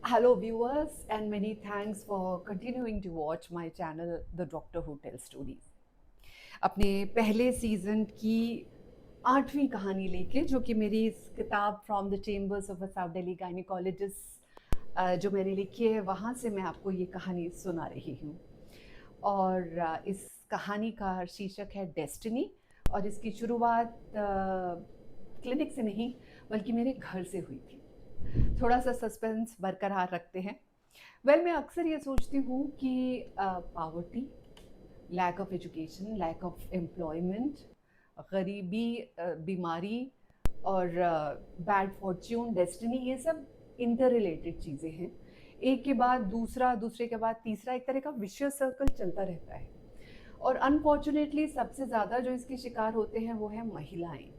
Hello, viewers, and many thanks for continuing to watch my channel, The Doctor Who Tells Stories. अपने पहले season की 8वीं कहानी लेके, जो कि मेरी इस किताब from the chambers of a south Delhi gynaecologist जो मैंने लिखी है, वहाँ से मैं आपको ये कहानी सुना रही हूँ। और इस कहानी का शीर्षक है डेस्टिनी, और इसकी शुरुआत क्लिनिक से नहीं बल्कि मेरे घर से हुई थी। थोड़ा सा सस्पेंस बरकरार रखते हैं। मैं अक्सर ये सोचती हूँ कि poverty, lack of education, lack of employment, गरीबी, बीमारी और बैड फॉर्च्यून, डेस्टिनी, ये सब इंटर रिलेटेड चीज़ें हैं। एक के बाद दूसरा, दूसरे के बाद तीसरा, एक तरह का विशियस सर्कल चलता रहता है। और अनफॉर्चुनेटली सबसे ज़्यादा जो इसके शिकार होते हैं वो है महिलाएं।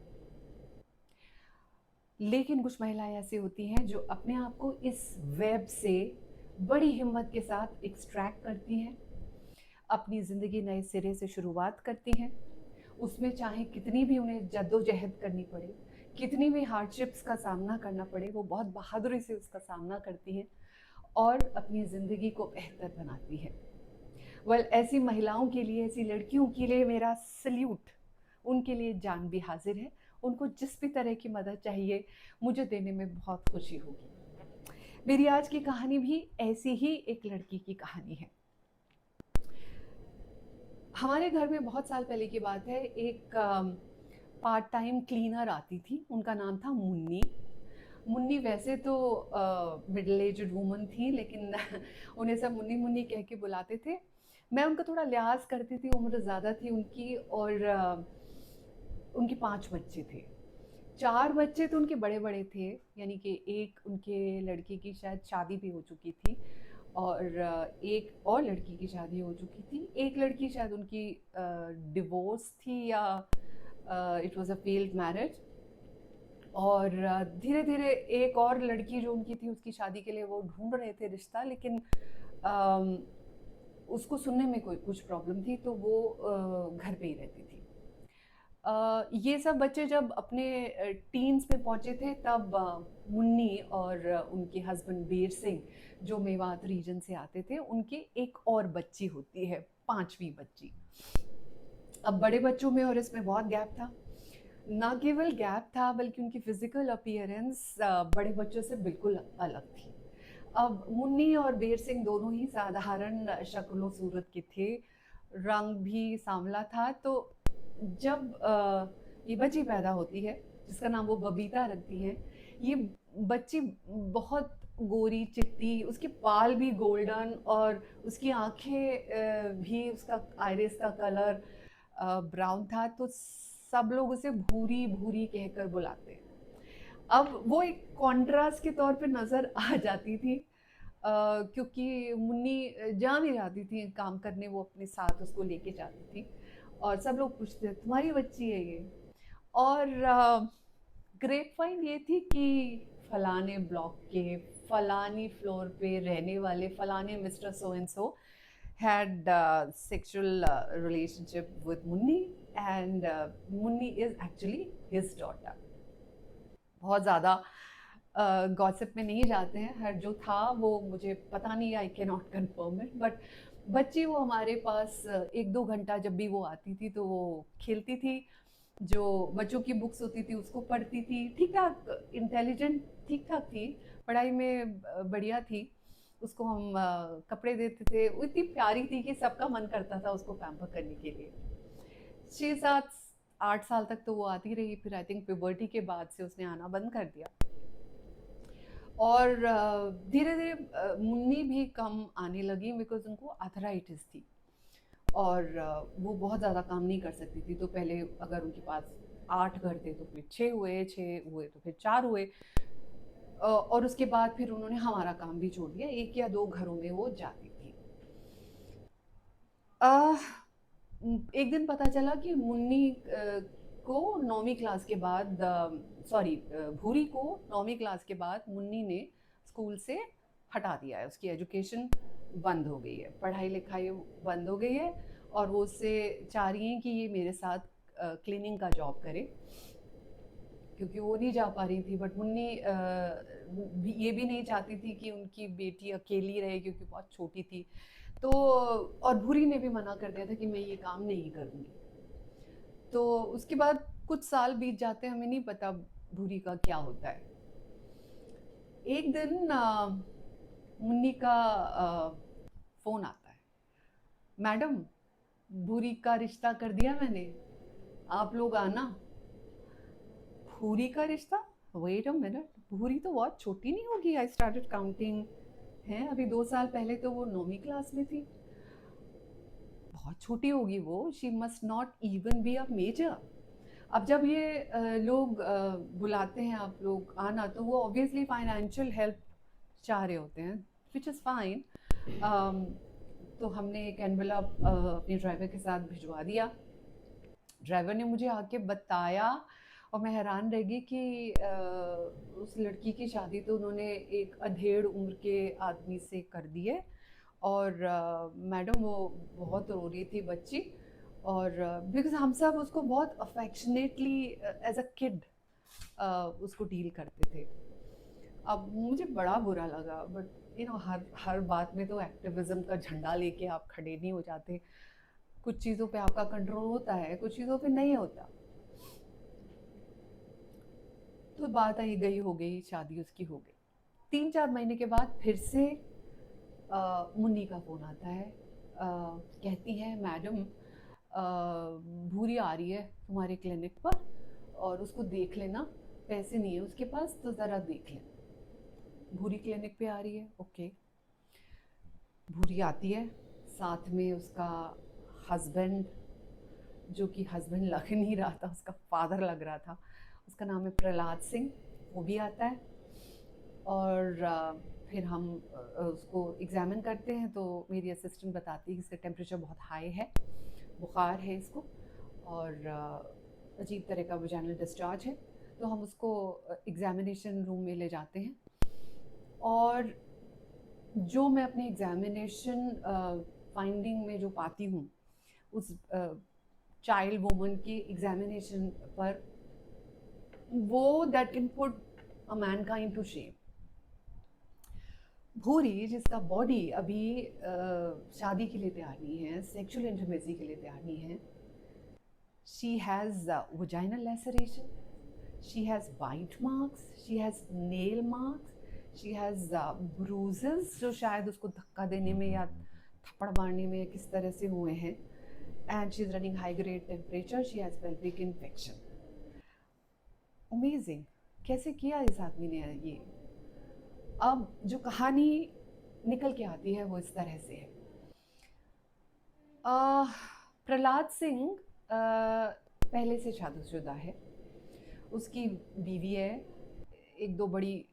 लेकिन कुछ महिलाएं ऐसी होती हैं जो अपने आप को इस वेब से बड़ी हिम्मत के साथ एक्सट्रैक्ट करती हैं, अपनी ज़िंदगी नए सिरे से शुरुआत करती हैं। उसमें चाहे कितनी भी उन्हें जद्दोजहद करनी पड़े, कितनी भी हार्डशिप्स का सामना करना पड़े, वो बहुत बहादुरी से उसका सामना करती हैं और अपनी ज़िंदगी को बेहतर बनाती हैं। ऐसी महिलाओं के लिए, ऐसी लड़कियों के लिए मेरा सल्यूट। उनके लिए जान भी हाजिर है। उनको जिस भी तरह की मदद चाहिए मुझे देने में बहुत खुशी होगी। मेरी आज की कहानी भी ऐसी ही एक लड़की की कहानी है। हमारे घर में बहुत साल पहले की बात है, एक पार्ट टाइम क्लीनर आती थी। उनका नाम था मुन्नी। मुन्नी वैसे तो मिडिल एज्ड वूमन थी, लेकिन उन्हें सब मुन्नी मुन्नी कह के बुलाते थे। मैं उनका थोड़ा लिहाज करती थी, उम्र ज़्यादा थी उनकी, और उनके 5 बच्चे थे। 4 बच्चे तो उनके बड़े-बड़े थे, यानी कि एक उनके लड़के की शायद शादी भी हो चुकी थी, और एक और लड़की की शादी हो चुकी थी। एक लड़की शायद उनकी डिवोर्स थी, या it was a failed marriage. और धीरे-धीरे एक और लड़की जो उनकी थी, उसकी शादी के लिए वो ढूँढ रहे थे रिश्ता, लेकिन अम, उसको सुनने में कोई कुछ प्रॉब्लम थी, तो वो घर पे ही रहती थी। ये सब बच्चे जब अपने टीन्स में पहुंचे थे, तब मुन्नी और उनके हस्बैंड बीर सिंह, जो मेवात रीजन से आते थे, उनकी एक और बच्ची होती है, 5वीं बच्ची। अब बड़े बच्चों में और इसमें बहुत गैप था। ना केवल गैप था, बल्कि उनकी फिजिकल अपीयरेंस बड़े बच्चों से बिल्कुल अलग थी। अब मुन्नी और बीर सिंह दोनों ही साधारण शक्लो सूरत के थे, रंग भी सांवला था। तो जब ये बच्ची पैदा होती है, जिसका नाम वो बबीता रखती है, ये बच्ची बहुत गोरी चिट्टी, उसके बाल भी गोल्डन, और उसकी आंखें भी, उसका आइरिस का कलर ब्राउन था। तो सब लोग उसे भूरी भूरी कहकर बुलाते हैं। अब वो एक कॉन्ट्रास्ट के तौर पे नज़र आ जाती थी, क्योंकि मुन्नी जहाँ भी जाती थी काम करने, वो अपने साथ उसको लेके जाती थी, और सब लोग पूछते तुम्हारी बच्ची है ये। और ग्रेप फाइन ये थी कि फलाने ब्लॉक के फलानी फ्लोर पे रहने वाले फलाने mister so and so had sexual relationship with Munni, and Munni is actually his daughter. बहुत ज़्यादा गॉसिप में नहीं जाते हैं, हर जो था वो मुझे पता नहीं, I can not confirm it, but बच्ची वो हमारे पास 1-2 घंटा जब भी वो आती थी तो वो खेलती थी, जो बच्चों की बुक्स होती थी उसको पढ़ती थी, ठीक ठाक इंटेलिजेंट, ठीक ठाक थी, पढ़ाई में बढ़िया थी। उसको हम कपड़े देते थे, वो इतनी प्यारी थी कि सबका मन करता था उसको पैम्पर करने के लिए। 6-7-8 साल तक तो वो आती रही, फिर आई थिंक प्यूबर्टी के बाद से उसने आना बंद कर दिया। और धीरे धीरे मुन्नी भी कम आने लगी, बिकॉज उनको आर्थराइटिस थी, और वो बहुत ज़्यादा काम नहीं कर सकती थी। तो पहले अगर उनके पास 8 घर थे तो फिर 6 हुए, 6 हुए तो फिर 4 हुए, और उसके बाद फिर उन्होंने हमारा काम भी छोड़ दिया, 1 या 2 घरों में वो जाती थी। एक दिन पता चला कि मुन्नी को 9वीं क्लास के बाद, सॉरी, भूरी को 9वीं क्लास के बाद मुन्नी ने स्कूल से हटा दिया है, उसकी एजुकेशन बंद हो गई है, पढ़ाई लिखाई बंद हो गई है, और वो उससे चाह रही हैं कि ये मेरे साथ क्लीनिंग का जॉब करे। क्योंकि वो नहीं जा पा रही थी, बट मुन्नी ये भी नहीं चाहती थी कि उनकी बेटी अकेली रहे क्योंकि बहुत छोटी थी। तो और भूरी ने भी मना कर दिया था कि मैं ये काम नहीं करूँगी। तो उसके बाद कुछ साल बीत जाते हैं, हमें नहीं पता भूरी का क्या होता है। एक दिन मुन्नी का फ़ोन आता है, मैडम भूरी का रिश्ता कर दिया मैंने, आप लोग आना। भूरी का रिश्ता? वेट अ मिनट, भूरी तो बहुत छोटी नहीं होगी? आई स्टार्टेड काउंटिंग, है अभी 2 साल पहले तो वो 9वीं क्लास में थी, बहुत छोटी होगी वो, she must not even be a major. अब जब ये लोग बुलाते हैं आप लोग आना, तो वो ऑब्वियसली फाइनेंशियल हेल्प चाह रहे होते हैं, विच इज़ फाइन। तो हमने एक एनवेलप अपने ड्राइवर के साथ भिजवा दिया। ड्राइवर ने मुझे आके बताया और मैं हैरान रह गई कि उस लड़की की शादी तो उन्होंने एक अधेड़ उम्र के आदमी से कर दी है। और मैडम वो बहुत रो रही थी बच्ची, और बिकॉज हम सब उसको बहुत अफेक्शनेटली एज अ किड उसको डील करते थे। अब मुझे बड़ा बुरा लगा, बट हर हर बात में तो एक्टिविज्म का झंडा लेके आप खड़े नहीं हो जाते। कुछ चीज़ों पे आपका कंट्रोल होता है, कुछ चीज़ों पे नहीं होता। तो बात आई गई हो गई, शादी उसकी हो गई। 3-4 महीने के बाद फिर से मुन्नी का फ़ोन आता है। कहती है मैडम भूरी आ रही है तुम्हारे क्लिनिक पर और उसको देख लेना, पैसे नहीं है उसके पास तो ज़रा देख लेना। भूरी क्लिनिक पे आ रही है, ओके। भूरी आती है, साथ में उसका हस्बैंड, जो कि हस्बैंड लग नहीं रहा था, उसका फादर लग रहा था। उसका नाम है प्रहलाद सिंह, वो भी आता है। और फिर हम उसको एग्ज़ामिन करते हैं, तो मेरी असिस्टेंट बताती है कि इसका टेम्परेचर बहुत हाई है, बुखार है इसको, और अजीब तरह का वजाइनल डिस्चार्ज है। तो हम उसको एग्ज़ामिनेशन रूम में ले जाते हैं, और जो मैं अपने एग्ज़ामिनेशन फाइंडिंग में जो पाती हूँ उस चाइल्ड वुमन की एग्ज़ामिनेशन पर, वो that can put a mankind to shame. Bhuri, जिसका बॉडी अभी शादी के लिए तैयार नहीं है, सेक्सुअल इंटीमेसी के लिए तैयार नहीं है, she has vaginal laceration, she has bite marks, she has nail marks, she has bruises जो शायद उसको धक्का देने में या थप्पड़ मारने में किस तरह से हुए हैं, and she is running high grade temperature, she has pelvic infection। Amazing, कैसे किया इस आदमी ने ये। अब जो कहानी निकल के आती है वो इस तरह से है। प्रहलाद सिंह पहले से शादीशुदा है, उसकी बीवी है, एक दो बड़ी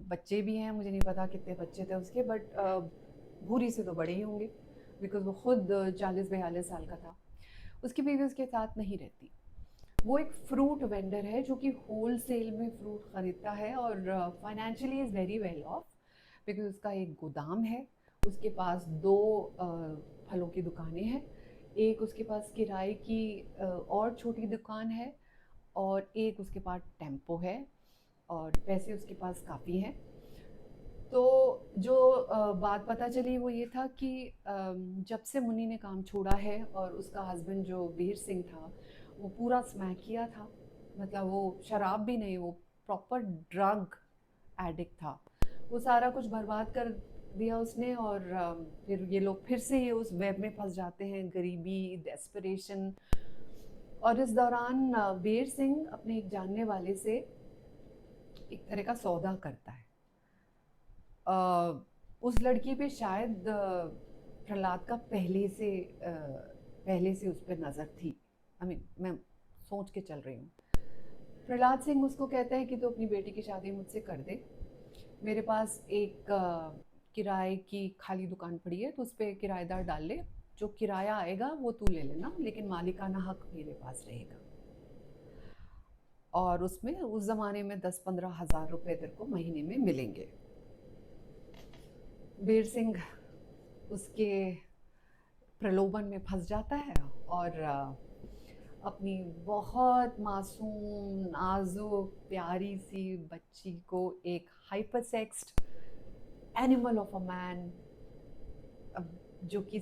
बच्चे भी हैं, मुझे नहीं पता कितने बच्चे थे उसके, बट भूरी से तो बड़े ही होंगे बिकॉज वो खुद 40-42 साल का था। उसकी बीवी उसके साथ नहीं रहती। वो एक फ्रूट वेंडर है जो कि होल सेल में फ्रूट ख़रीदता है, और financially is very well of because उसका एक गोदाम है, उसके पास 2 फलों की दुकानें हैं, एक उसके पास किराए की और छोटी दुकान है, और एक उसके पास टेम्पो है, और पैसे उसके पास काफ़ी हैं। तो जो बात पता चली वो ये था कि जब से मुन्नी ने काम छोड़ा है और उसका हस्बैंड जो वीर सिंह था वो पूरा स्मैक किया था, मतलब वो शराब भी नहीं, वो प्रॉपर ड्रग एडिक्ट था, वो सारा कुछ बर्बाद कर दिया उसने। और फिर ये लोग फिर से ये उस वेब में फंस जाते हैं, गरीबी, डेस्परेशन। और इस दौरान वीर सिंह अपने एक जानने वाले से एक तरह का सौदा करता है। उस लड़की पे शायद प्रहलाद का पहले से उस पर नज़र थी। मैं सोच के चल रही हूँ। प्रहलाद सिंह उसको कहता है कि तो अपनी बेटी की शादी मुझसे कर दे, मेरे पास एक किराए की खाली दुकान पड़ी है, तो उस पर किराएदार डाल ले, जो किराया आएगा वो तू ले लेना, लेकिन मालिकाना हक मेरे पास रहेगा। और उसमें उस ज़माने में 10-15 हज़ार रुपये तेरे को महीने में मिलेंगे। वीर सिंह उसके प्रलोभन में फंस जाता है, और अपनी बहुत मासूम नाजुक प्यारी सी बच्ची को एक hyper sexed animal of a man, जो कि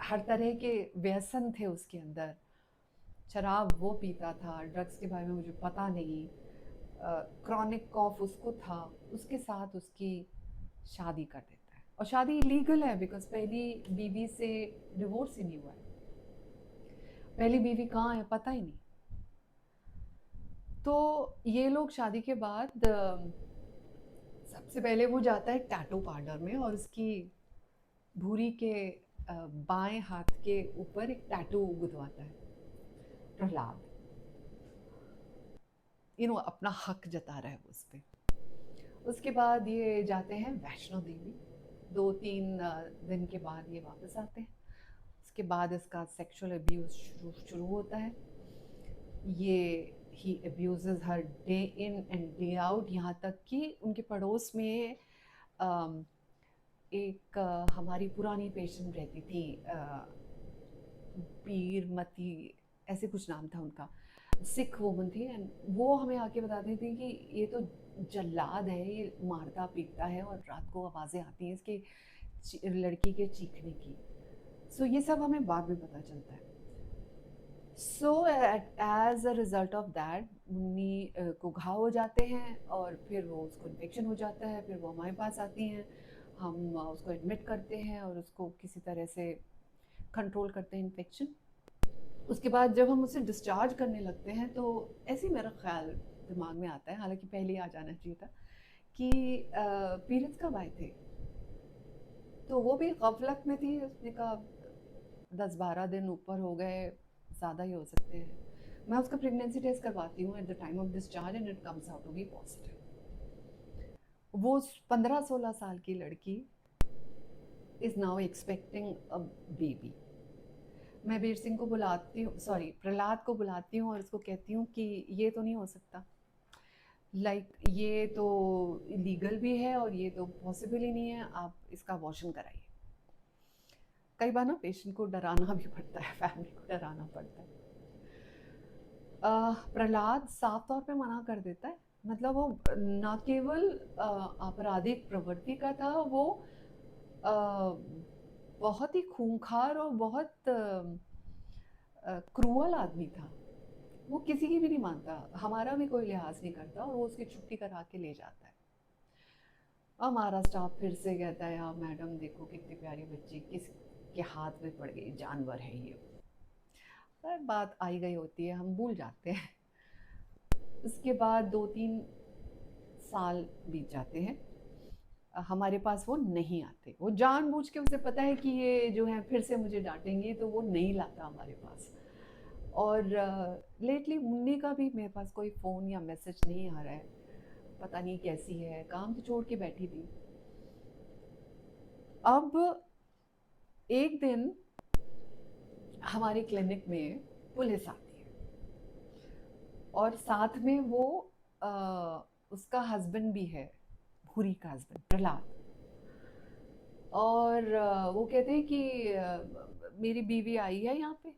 हर तरह के व्यसन थे उसके अंदर। शराब वो पीता था, ड्रग्स के बारे में मुझे पता नहीं, क्रॉनिक कॉफ उसको था, उसके साथ उसकी शादी कर देता है। और शादी इलीगल है बिकॉज पहली बीवी से डिवोर्स ही नहीं हुआ है। पहली बीवी कहाँ है पता ही नहीं। तो ये लोग शादी के बाद सबसे पहले वो जाता है टैटू पार्लर में और उसकी भूरी के बाएं हाथ के ऊपर एक टैटू गुदवाता है, प्रहलाद। अपना हक जता रहा है वो उस पर। उसके बाद ये जाते हैं वैष्णो देवी। 2-3 दिन के बाद ये वापस आते हैं। उसके बाद इसका सेक्सुअल अब्यूज शुरू होता है। ये ही अब्यूजेस हर day in and day out, यहाँ तक कि उनके पड़ोस में एक हमारी पुरानी पेशेंट रहती थी, पीरमती ऐसे कुछ नाम था उनका, सिख वुमन थी। एंड वो हमें आके बताती थी कि ये तो जल्लाद है, ये मारता पीटता है और रात को आवाज़ें आती हैं इसके लड़की के चीखने की। सो ये सब हमें बाद में पता चलता है। So as a result of that Munni को घाव हो जाते हैं और फिर वो उसको इन्फेक्शन हो जाता है। फिर वो हमारे पास आती हैं, हम उसको एडमिट करते हैं और उसको किसी तरह से कंट्रोल करते हैं इन्फेक्शन। उसके बाद जब हम उसे डिस्चार्ज करने लगते हैं तो ऐसे ही मेरा ख्याल दिमाग में आता है, हालांकि पहले ही आ जाना चाहिए था, कि पीरियड्स कब आए थे। तो वो भी गफलत में थी। उसने कहा 10-12 दिन ऊपर हो गए, ज़्यादा ही हो सकते हैं। मैं उसका प्रेगनेंसी टेस्ट करवाती हूँ at the time of discharge and it comes out to be positive. वो 15-16 साल की लड़की is now expecting a baby. मैं वीर सिंह को बुलाती हूँ, सॉरी प्रहलाद को बुलाती हूँ और उसको कहती हूँ कि ये तो नहीं हो सकता, ये तो इलीगल भी है और ये तो पॉसिबल ही नहीं है, आप इसका अबॉर्शन कराइए। कई बार ना पेशेंट को डराना भी पड़ता है, फैमिली को डराना पड़ता है। प्रहलाद साफ तौर पे मना कर देता है। मतलब वो न केवल आपराधिक प्रवृत्ति का था, वो अ, बहुत ही खूंखार और बहुत क्रूअल आदमी था। वो किसी की भी नहीं मानता, हमारा भी कोई लिहाज नहीं करता और वो उसकी छुट्टी करा के ले जाता है। हमारा स्टाफ फिर से कहता है यार मैडम देखो कितनी प्यारी बच्ची किस के हाथ में पड़ गई, जानवर है ये। पर बात आई गई होती है, हम भूल जाते हैं। उसके बाद 2-3 साल बीत जाते हैं, हमारे पास वो नहीं आते। वो जानबूझ के, उसे पता है कि ये जो है फिर से मुझे डांटेंगे, तो वो नहीं लाता हमारे पास। और लेटली मुन्नी का भी मेरे पास कोई फ़ोन या मैसेज नहीं आ रहा है, पता नहीं कैसी है, काम तो छोड़ के बैठी थी। अब एक दिन हमारे क्लिनिक में पुलिस आती है और साथ में वो उसका हस्बैंड भी है, भूरी का हस्बैंड प्रहलाद। और वो कहते हैं कि मेरी बीवी आई है यहाँ पे।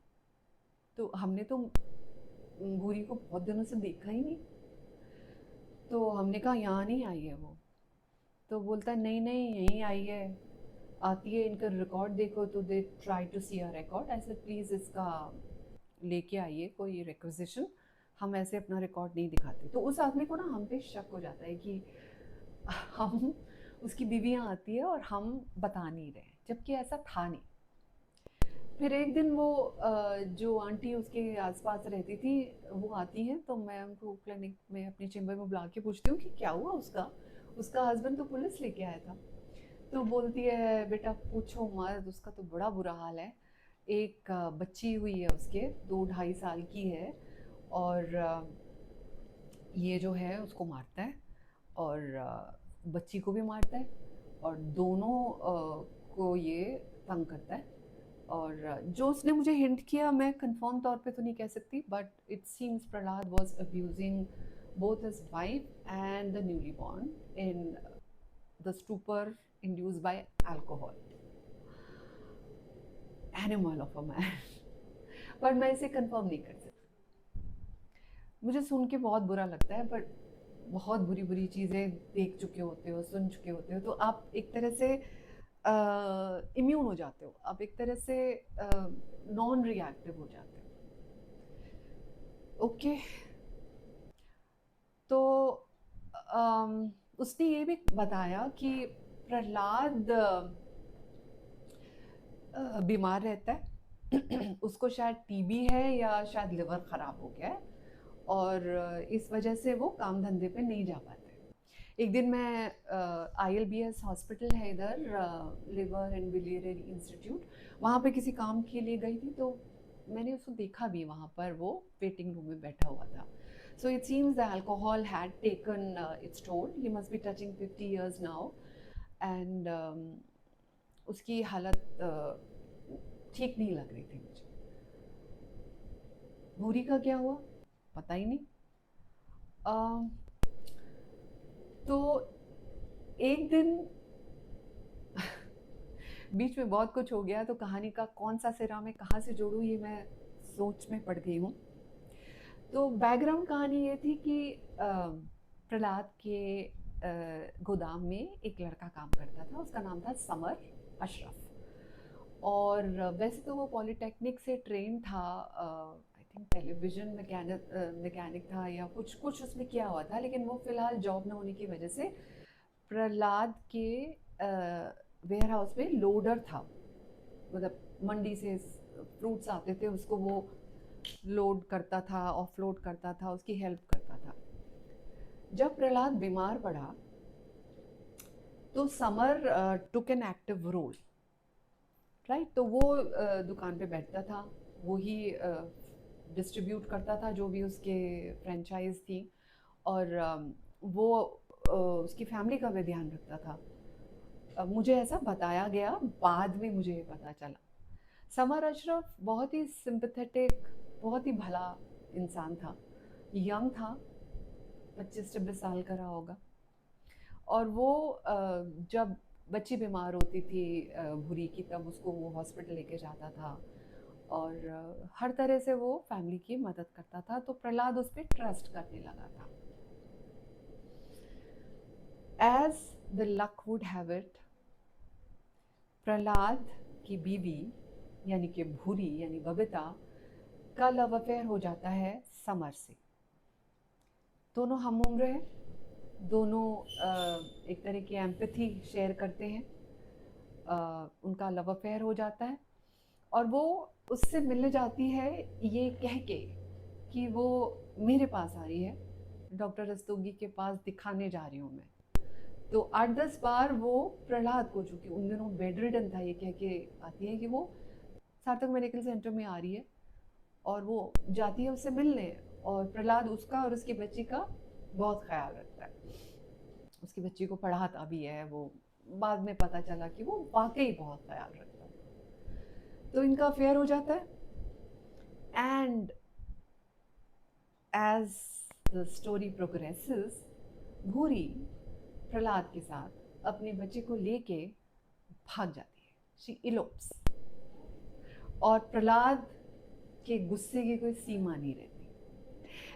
तो हमने तो भूरी को बहुत दिनों से देखा ही नहीं, तो हमने कहा यहाँ नहीं आई है वो। तो बोलता है नहीं नहीं यहीं आई है, आती है, इनका रिकॉर्ड देखो। तो they try to see a record, ऐसे प्लीज़ इसका लेके आइए कोई रिक्वेजिशन, हम ऐसे अपना रिकॉर्ड नहीं दिखाते। तो उस आदमी को ना हम पे शक हो जाता है कि हम उसकी बीवियाँ आती है और हम बता नहीं रहे, जबकि ऐसा था नहीं। फिर एक दिन वो जो आंटी उसके आसपास रहती थी वो आती हैं, तो मैं उनको क्लिनिक में अपने चेम्बर में बुला के पूछती हूँ कि क्या हुआ उसका, उसका हस्बैंड तो पुलिस लेके आया था। तो बोलती है बेटा पूछो मत, उसका तो बड़ा बुरा हाल है। एक बच्ची हुई है उसके, 2-2.5 साल की है, और ये जो है उसको मारता है और बच्ची को भी मारता है और दोनों को ये तंग करता है। और जो उसने मुझे हिंट किया, मैं कंफर्म तौर पे तो नहीं कह सकती, but it seems Prahlad was abusing both his wife and the newly born in the stupor induced by alcohol. Animal of a man. पर मैं इसे कंफर्म नहीं कर सकती। मुझे सुन के बहुत बुरा लगता है, बट बहुत बुरी बुरी चीज़ें देख चुके होते हो, सुन चुके होते हो, तो आप एक तरह से इम्यून हो जाते हो, आप एक तरह से नॉन रिएक्टिव हो जाते हो। ओके, तो उसने ये भी बताया कि प्रहलाद बीमार रहता है उसको शायद टीबी है या शायद लिवर ख़राब हो गया है, और इस वजह से वो काम धंधे पे नहीं जा पाते। एक दिन मैं ILBS हॉस्पिटल है इधर, लिवर एंड बिलियरी इंस्टीट्यूट, वहाँ पे किसी काम के लिए गई थी, तो मैंने उसको देखा भी वहाँ पर, वो वेटिंग रूम में बैठा हुआ था। So it seems the alcohol had taken it's toll, he must be touching 50 years now, and उसकी हालत ठीक नहीं लग रही थी मुझे। भूरी का क्या हुआ पता ही नहीं। अ, तो एक दिन बीच में बहुत कुछ हो गया, तो कहानी का कौन सा सिरा मैं कहाँ से जोड़ूँ, ये मैं सोच में पड़ गई हूँ। तो बैकग्राउंड कहानी ये थी कि प्रहलाद के गोदाम में एक लड़का काम करता था, उसका नाम था समर अशरफ। और वैसे तो वो पॉलिटेक्निक से ट्रेन था, आई थिंक टेलीविज़न मैकेनिक था या कुछ कुछ उसने किया हुआ था, लेकिन वो फ़िलहाल जॉब ना होने की वजह से प्रहलाद के वेयर हाउस में लोडर था, मतलब मंडी से फ्रूट्स आते थे, उसको वो लोड करता था, ऑफलोड करता था, उसकी हेल्प करता था। जब प्रहलाद बीमार पड़ा तो Samar took an active role, right. तो वो दुकान पे बैठता था, वो ही डिस्ट्रीब्यूट करता था जो भी उसके फ्रेंचाइज थी, और वो उसकी फैमिली का भी ध्यान रखता था। मुझे ऐसा बताया गया, बाद में मुझे ये पता चला। समर अशरफ बहुत ही सिंपैथेटिक, बहुत ही भला इंसान था, यंग था, 25-26 साल का रहा होगा। और वो जब बच्ची बीमार होती थी भूरी की, तब उसको वो हॉस्पिटल लेके जाता था, और हर तरह से वो फैमिली की मदद करता था, तो प्रहलाद उस पर ट्रस्ट करने लगा था। As the luck would have it, Prahlad की बीवी यानी कि भूरी यानी बबीता का लव अफेयर हो जाता है समर से। दोनों हम उम्र हैं, दोनों एक तरह की एम्पैथी शेयर करते हैं, उनका लव अफेयर हो जाता है, और वो उससे मिलने जाती है ये कह के कि वो मेरे पास आ रही है, डॉक्टर रस्तोगी के पास दिखाने जा रही हूँ मैं। तो 8-10 बार वो प्रहलाद को, चूँकि उन दिनों बेड रिडन था, ये कह के आती है कि वो सार्थक मेडिकल सेंटर में आ रही है, और वो जाती है उससे मिलने, और प्रहलाद उसका और उसकी बच्ची का बहुत ख्याल रखता है। उसकी बच्ची को पढ़ाता भी है वो, बाद में पता चला कि वो वाकई बहुत ख्याल रखता है। तो इनका अफेयर हो जाता है, and as the story progresses, Bhuri Prahlad के साथ अपने बच्चे को लेके भाग जाती है, शी इलोप्स, और प्रहलाद के गुस्से की कोई सीमा नहीं रहती।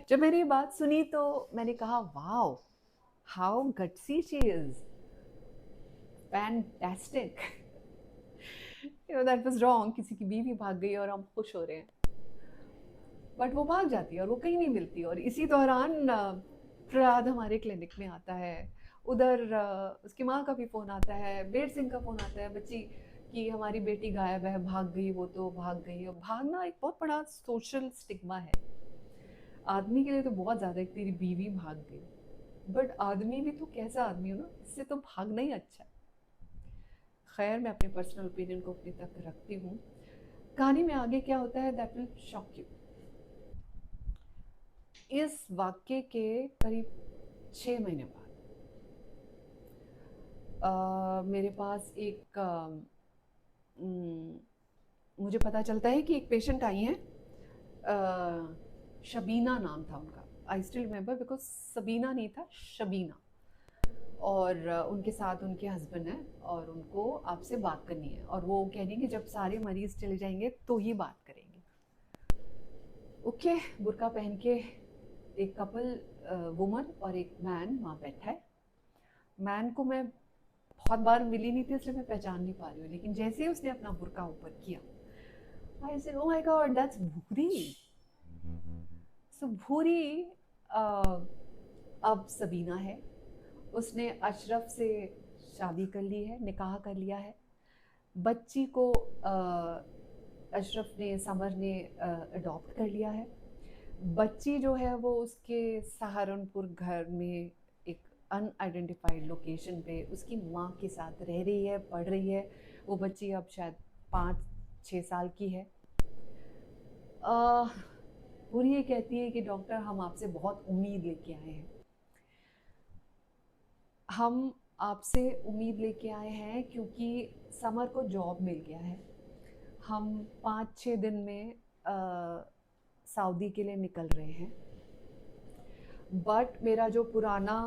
जब मैंने ये बात सुनी तो मैंने कहा, wow, how gutsy she is, fantastic. That was wrong, किसी की बीवी भाग गई और हम खुश हो रहे हैं, बट वो भाग जाती है और वो कहीं नहीं मिलती। और इसी दौरान प्रहलाद हमारे क्लिनिक में आता है, उधर उसकी माँ का भी फ़ोन आता है, बेर सिंह का फ़ोन आता है बच्ची कि हमारी बेटी गायब है, भाग गई, वो तो भाग गई। और भागना एक बहुत बड़ा सोशल स्टिग्मा है, आदमी के लिए तो बहुत ज़्यादा, एक तेरी बीवी भाग गई, बट आदमी भी तो कैसा आदमी हो ना, इससे तो भागना ही अच्छा है। खैर, मैं अपने पर्सनल ओपिनियन को अपने तक रखती हूँ। कहानी में आगे क्या होता है दैट विल शॉक यू। इस वाक्य के करीब 6 महीने बाद मेरे पास एक मुझे पता चलता है कि एक पेशेंट आई हैं, शबीना नाम था उनका, I still remember because Sabina नहीं था, शबीना, और उनके साथ उनके हस्बैंड हैं, और उनको आपसे बात करनी है, और वो कह रही कि जब सारे मरीज चले जाएंगे तो ही बात करेंगे। ओके, बुर्का पहन के एक कपल, वुमन और एक मैन वहाँ बैठा है। मैन को मैं बहुत बार मिली नहीं थी इसलिए मैं पहचान नहीं पा रही हूँ, लेकिन जैसे ही उसने अपना बुर्का ऊपर किया, I said oh my God that's भूरी। सो भूरी अब सबीना है। उसने अशरफ से शादी कर ली है, निकाह कर लिया है। बच्ची को अशरफ ने, समर ने अडॉप्ट कर लिया है। बच्ची जो है वो उसके सहारनपुर घर में एक अनआइडेंटिफाइड लोकेशन पे उसकी माँ के साथ रह रही है, पढ़ रही है। वो बच्ची अब शायद 5-6 साल की है। पूरी ये कहती है कि डॉक्टर हम आपसे बहुत उम्मीद लेके आए हैं, हम आपसे उम्मीद लेके आए हैं क्योंकि समर को जॉब मिल गया है। हम 5-6 दिन में सऊदी के लिए निकल रहे हैं। बट मेरा जो पुराना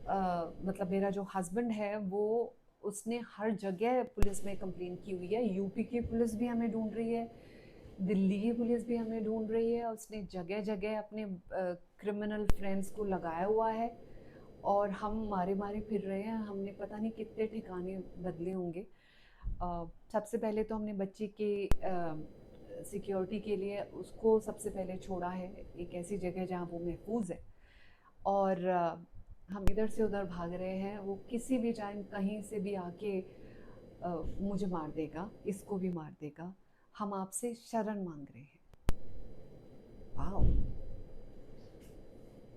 मतलब मेरा जो हस्बैंड है वो, उसने हर जगह पुलिस में कंप्लेन की हुई है। यूपी की पुलिस भी हमें ढूंढ रही है, दिल्ली की पुलिस भी हमें ढूंढ रही है। उसने जगह जगह अपने क्रिमिनल फ्रेंड्स को लगाया हुआ है और हम मारे मारे फिर रहे हैं। हमने पता नहीं कितने ठिकाने बदले होंगे। सबसे पहले तो हमने बच्ची के सिक्योरिटी के लिए उसको सबसे पहले छोड़ा है एक ऐसी जगह जहाँ वो महफूज है। और हम इधर से उधर भाग रहे हैं। वो किसी भी टाइम कहीं से भी आके मुझे मार देगा, इसको भी मार देगा। हम आपसे शरण मांग रहे हैं। वाओ!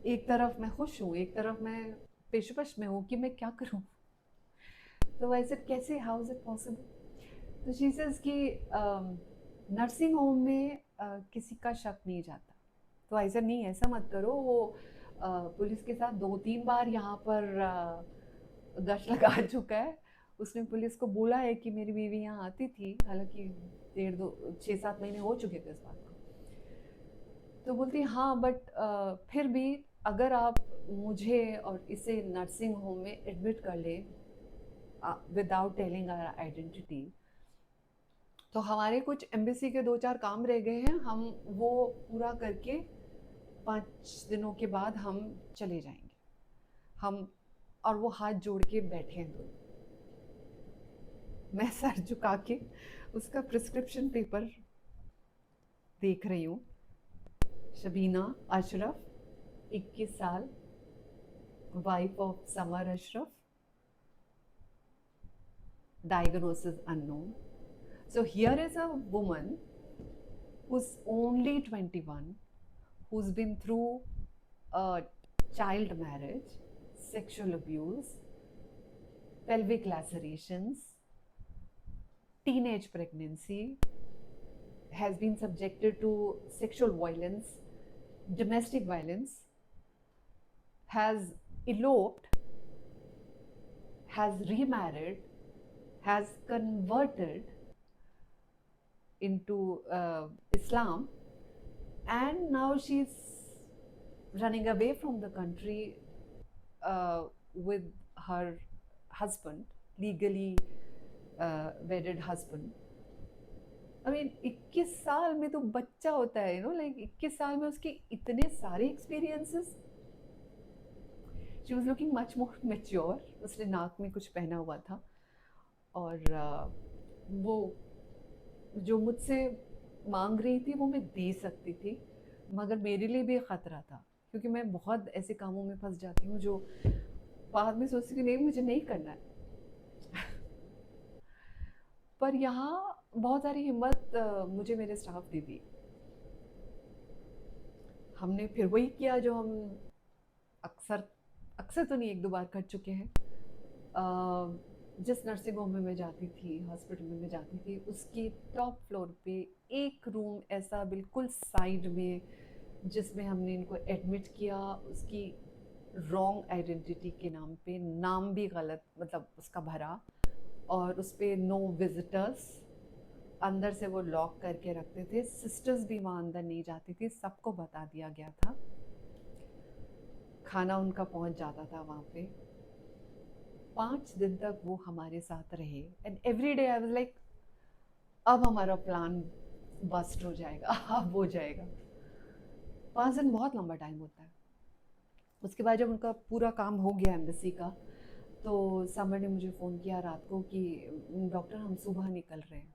एक तरफ मैं खुश हूँ, एक तरफ मैं पेशकश में हूँ कि मैं क्या करूँ। तो वैसे कैसे, हाउ इज इट पॉसिबल? तो शी सेज कि नर्सिंग होम में किसी का शक नहीं जाता। तो ऐसा नहीं, ऐसा मत करो। वो पुलिस के साथ 2-3 बार यहाँ पर गश्त लगा चुका है। उसने पुलिस को बोला है कि मेरी बीवी यहाँ आती थी, हालांकि 6-7 महीने हो चुके थे इस बात को। तो बोलती हाँ, बट फिर भी अगर आप मुझे और इसे नर्सिंग होम में एडमिट कर ले विदाउट टेलिंग आवर आइडेंटिटी, तो हमारे कुछ एम्बेसी के 2-4 काम रह गए हैं, हम वो पूरा करके 5 दिनों के बाद हम चले जाएंगे। हम, और वो हाथ जोड़ के बैठे हैं दोनों। मैं सर झुका के उसका प्रिस्क्रिप्शन पेपर देख रही हूँ। शबीना अशरफ, 21 साल, wife of summer Ashraf, diagnosis unknown. So here is a woman who's only 21, who's been through a child marriage, sexual abuse, pelvic lacerations, teenage pregnancy, has been subjected to sexual violence, domestic violence, has eloped, has remarried, has converted into Islam, and now she's running away from the country with her husband, legally wedded husband. I mean, 21 साल में तो बच्चा होता है, like 21 साल में उसके इतने सारे experiences. She was looking much more mature. उसने नाक में कुछ पहना हुआ था और वो जो मुझसे मांग रही थी वो मैं दे सकती थी, मगर मेरे लिए भी खतरा था क्योंकि मैं बहुत ऐसे कामों में फंस जाती हूँ जो बाद में सोचती हूँ नहीं, मुझे नहीं करना है। पर यहाँ बहुत सारी हिम्मत मुझे मेरे स्टाफ ने दी। हमने फिर वही किया जो हम अक्सर तो नहीं, 1-2 बार कर चुके हैं। जिस नर्सिंग होम में मैं जाती थी, हॉस्पिटल में मैं जाती थी, उसकी टॉप फ्लोर पे एक रूम ऐसा बिल्कुल साइड में जिसमें हमने इनको एडमिट किया, उसकी रॉन्ग आइडेंटिटी के नाम पे, नाम भी गलत मतलब उसका भरा, और उस पर नो विजिटर्स, अंदर से वो लॉक करके रखते थे। सिस्टर्स भी वहाँ अंदर नहीं जाती थी, सबको बता दिया गया था। खाना उनका पहुँच जाता था वहाँ पे। 5 दिन तक वो हमारे साथ रहे and every day I was like अब हमारा प्लान बस्ट हो जाएगा, अब हो जाएगा। 5 दिन बहुत लंबा टाइम होता है। उसके बाद जब उनका पूरा काम हो गया एम्बेसी का, तो समर ने मुझे फ़ोन किया रात को कि डॉक्टर हम सुबह निकल रहे हैं।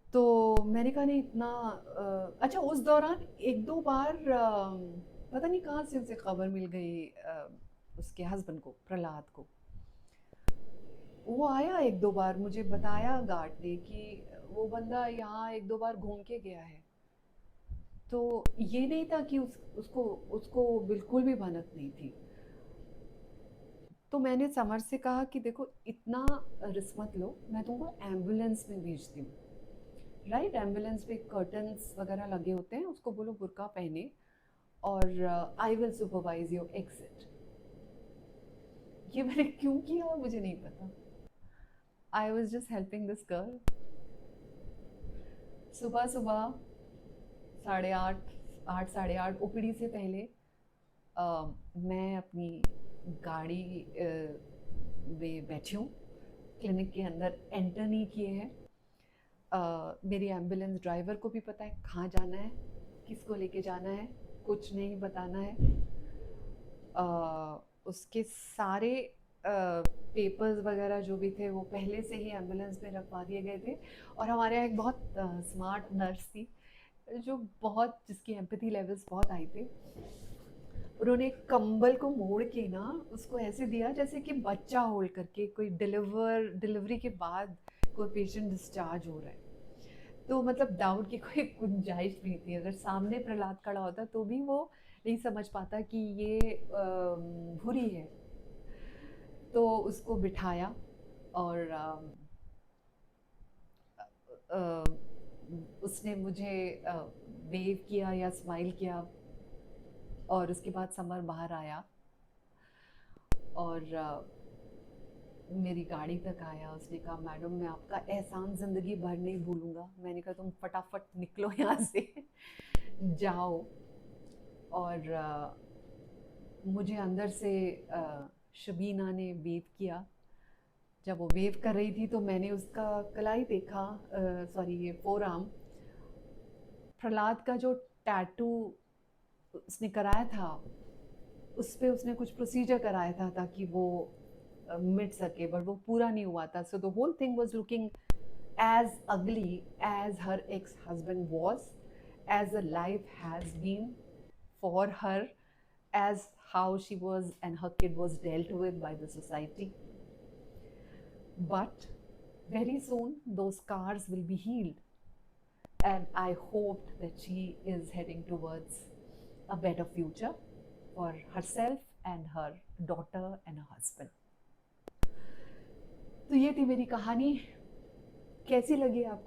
तो मैंने कहा नहीं इतना अच्छा उस दौरान एक दो बार पता नहीं कहाँ से उसे खबर मिल गई, उसके हस्बैंड को, प्रहलाद को। वो आया एक दो बार, मुझे बताया गार्ड ने कि वो बंदा यहाँ एक दो बार घूम के गया है। तो ये नहीं था कि उसको उसको बिल्कुल भी भनक नहीं थी। तो मैंने समर से कहा कि देखो इतना रिस्क मत लो, मैं तुमको एम्बुलेंस में भेजती हूँ। राइट, एम्बुलेंस पे कर्टन्स वगैरह लगे होते हैं, उसको बोलो बुर्का पहने, और I will supervise your exit. ये मैंने क्यों किया मुझे नहीं पता। I was just helping this girl. सुबह सुबह 8:30, 8 साढ़े 8 ओपीडी से पहले मैं अपनी गाड़ी में बैठी हूँ, क्लिनिक के अंदर एंटर नहीं किए हैं। मेरी एम्बुलेंस ड्राइवर को भी पता है कहाँ जाना है, किसको लेके जाना है, कुछ नहीं बताना है। उसके सारे पेपर्स वगैरह जो भी थे वो पहले से ही एम्बुलेंस में रखवा दिए गए थे। और हमारे यहाँ एक बहुत स्मार्ट नर्स थी, जो बहुत, जिसकी एम्पैथी लेवल्स बहुत हाई थे। उन्होंने कंबल को मोड़ के ना उसको ऐसे दिया जैसे कि बच्चा होल्ड करके, कोई डिलीवरी के बाद कोई पेशेंट डिस्चार्ज हो रहा है। तो मतलब डाउट की कोई गुंजाइश नहीं थी। अगर सामने प्रहलाद खड़ा होता तो भी वो नहीं समझ पाता कि ये भूरी है। तो उसको बिठाया और उसने मुझे वेव किया या स्माइल किया। और उसके बाद समर बाहर आया और मेरी गाड़ी तक आया। उसने कहा मैडम मैं आपका एहसान ज़िंदगी भर नहीं भूलूंगा। मैंने कहा तुम फटाफट निकलो यहाँ से जाओ। और मुझे अंदर से शबीना ने वेव किया। जब वो वेव कर रही थी तो मैंने उसका कलाई देखा, सॉरी ये फोर आर्म। प्रहलाद का जो टैटू उसने कराया था, उस पे उसने कुछ प्रोसीजर कराया था ताकि वो मिट सके, बट वो पूरा नहीं हुआ था। So the whole thing was looking as ugly as her ex-husband was, as the life has been for her, as how she was and her kid was dealt with by the society. But very soon those scars will be healed, and I hope that she is heading towards a better future for herself and her daughter and her husband. तो ये थी मेरी कहानी। कैसी लगी आपको?